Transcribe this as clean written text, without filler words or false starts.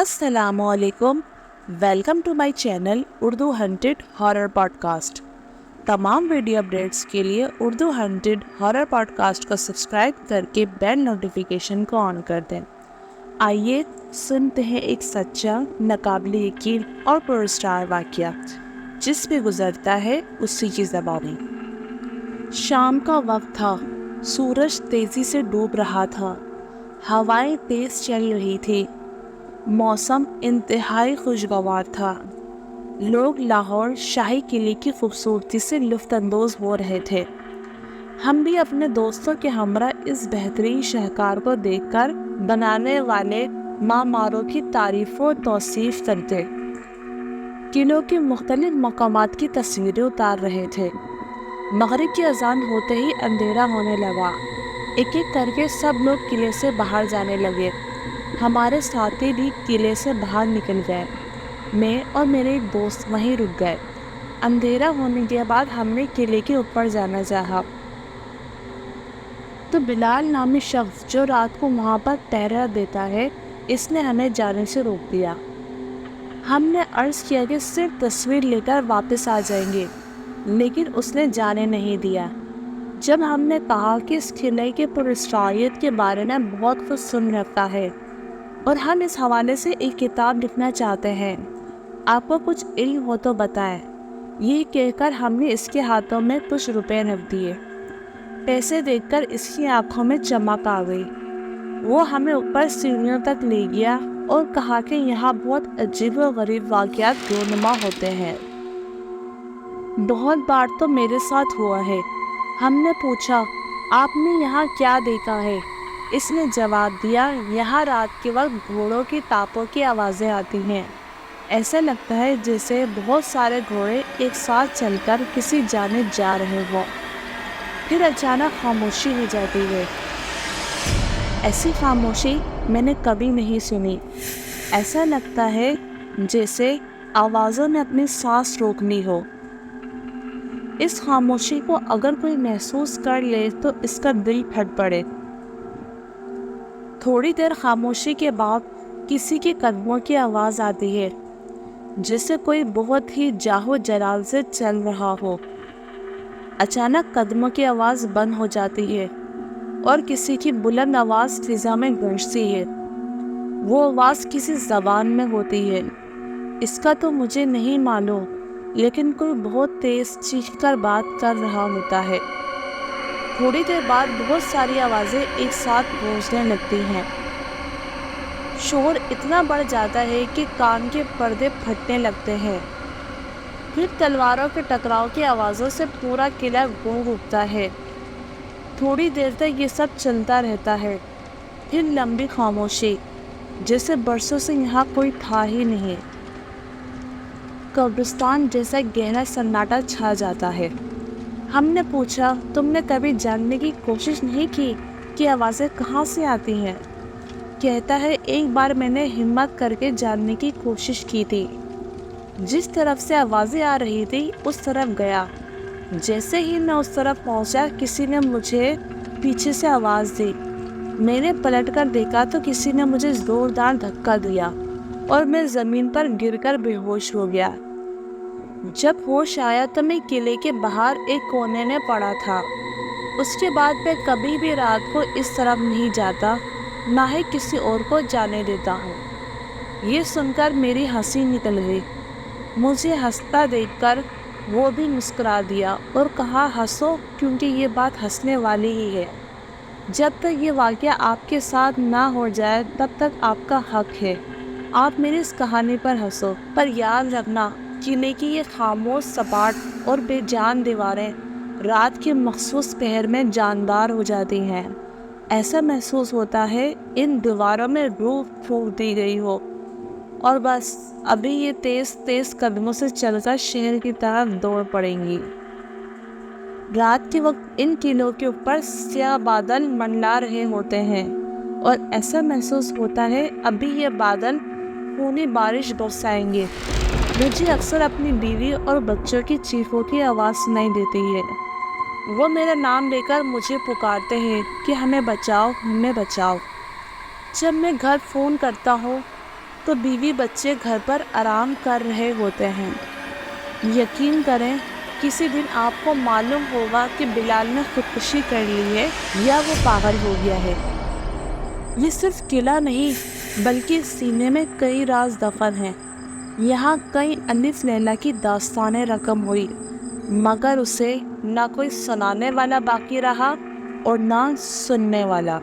अस्सलाम वालेकुम। Welcome to my channel Urdu haunted horror podcast. तमाम वीडियो अपडेट्स के लिए उर्दू हंटेड हॉरर पॉडकास्ट को सब्सक्राइब करके बेल नोटिफिकेशन को ऑन कर दें। आइए सुनते हैं एक सच्चा, नाकाबिले यकीन और पुरस्कार वाक़या जिस पे गुजरता है उसी की ज़बानी। शाम का वक्त था, सूरज तेज़ी से डूब रहा था, हवाएं तेज़ चल रही थी, मौसम इंतहाई खुशगवार था। लोग लाहौर शाही किले की खूबसूरती से लुत्फ़ अंदोज़ हो रहे थे। हम भी अपने दोस्तों के हमरा इस बेहतरीन शहकार को देखकर बनाने वाले मामारों की तारीफ़ और तौसीफ़ करते। किलों के मुख्तलिफ मकामात की तस्वीरें उतार रहे थे। मगरिब की अजान होते ही अंधेरा होने लगा। एक एक करके सब लोग किले से बाहर जाने लगे। हमारे साथी भी किले से बाहर निकल गए। मैं और मेरे एक दोस्त वहीं रुक गए। अंधेरा होने के बाद हमने किले के ऊपर जाना चाहा तो बिलाल नामी शख्स जो रात को वहाँ पर पहरा देता है, इसने हमें जाने से रोक दिया। हमने अर्ज़ किया कि सिर्फ तस्वीर लेकर वापस आ जाएंगे, लेकिन उसने जाने नहीं दिया। जब हमने कहा कि इस किले के पुरस्कारियत के बारे में बहुत कुछ सुन रखा है और हम इस हवाले से एक किताब लिखना चाहते हैं, आपको कुछ इल्म हो तो बताएं। ये कहकर हमने इसके हाथों में कुछ रुपए रख दिए। पैसे देखकर इसकी आंखों में चमक आ गई। वो हमें ऊपर सीढ़ियों तक ले गया और कहा कि यहाँ बहुत अजीब और गरीब वाक़यात रोनुमा होते हैं। बहुत बार तो मेरे साथ हुआ है। हमने पूछा, आपने यहाँ क्या देखा है? इसने जवाब दिया, यहाँ रात के वक्त घोड़ों की तापों की आवाज़ें आती हैं। ऐसा लगता है जैसे बहुत सारे घोड़े एक साथ चलकर किसी जानिब जा रहे हों। फिर अचानक खामोशी हो जाती है। ऐसी खामोशी मैंने कभी नहीं सुनी। ऐसा लगता है जैसे आवाज़ों ने अपनी सांस रोक ली हो। इस खामोशी को अगर कोई महसूस कर ले तो इसका दिल फट पड़े। थोड़ी देर खामोशी के बाद किसी के कदमों की आवाज़ आती है, जैसे कोई बहुत ही जाहो जलाल से चल रहा हो। अचानक कदमों की आवाज़ बंद हो जाती है और किसी की बुलंद आवाज़ फिज़ा में गूंजती है। वो आवाज़ किसी ज़बान में होती है, इसका तो मुझे नहीं मालूम, लेकिन कोई बहुत तेज़ चीख कर बात कर रहा होता है। थोड़ी देर बाद बहुत सारी आवाज़ें एक साथ गूंजने लगती हैं। शोर इतना बढ़ जाता है कि कान के पर्दे फटने लगते हैं। फिर तलवारों के टकराव की आवाज़ों से पूरा किला गूंज उठता है। थोड़ी देर तक ये सब चलता रहता है। फिर लंबी खामोशी, जैसे बरसों से यहाँ कोई था ही नहीं। कब्रिस्तान जैसा गहरा सन्नाटा छा जाता है। हमने पूछा, तुमने कभी जानने की कोशिश नहीं की कि आवाज़ें कहाँ से आती हैं? कहता है, एक बार मैंने हिम्मत करके जानने की कोशिश की थी। जिस तरफ से आवाज़ें आ रही थी उस तरफ गया। जैसे ही मैं उस तरफ पहुंचा, किसी ने मुझे पीछे से आवाज़ दी। मैंने पलटकर देखा तो किसी ने मुझे ज़ोरदार धक्का दिया और मैं ज़मीन पर गिरकर बेहोश हो गया। जब होश आया तो मैं किले के बाहर एक कोने में पड़ा था। उसके बाद मैं कभी भी रात को इस तरफ नहीं जाता, ना ही किसी और को जाने देता हूँ। ये सुनकर मेरी हंसी निकल गई। मुझे हंसता देखकर वो भी मुस्कुरा दिया और कहा, हंसो, क्योंकि ये बात हंसने वाली ही है। जब तक ये वाक़या आपके साथ ना हो जाए तब तक आपका हक है। आप मेरी इस कहानी पर हंसो, पर याद रखना, किले की ये खामोश, सपाट और बेजान दीवारें रात के मखसूस पहर में जानदार हो जाती हैं। ऐसा महसूस होता है इन दीवारों में रूह फूंक दी गई हो और बस अभी ये तेज़ तेज़ कदमों से चलकर शहर की तरफ दौड़ पड़ेंगी। रात के वक्त इन किलों के ऊपर स्याह बादल मंडला रहे होते हैं और ऐसा महसूस होता है अभी ये बादल खूनी बारिश बरसाएंगे। मुझे अक्सर अपनी बीवी और बच्चों की चीखों की आवाज़ सुनाई देती है। वो मेरा नाम लेकर मुझे पुकारते हैं कि हमें बचाओ, हमें बचाओ। जब मैं घर फ़ोन करता हूँ تو بیوی بچے گھر پر آرام کر رہے ہوتے ہیں۔ یقین کریں کسی دن آپ کو معلوم ہوگا کہ بلال نے خودکشی کر لی ہے یا وہ پاگل ہو گیا ہے۔ یہ صرف قلعہ نہیں بلکہ سینے میں کئی راز دفن ہیں۔ یہاں کئی الف لیلا کی داستانیں رقم ہوئی مگر اسے نہ کوئی سنانے والا باقی رہا اور نہ سننے والا۔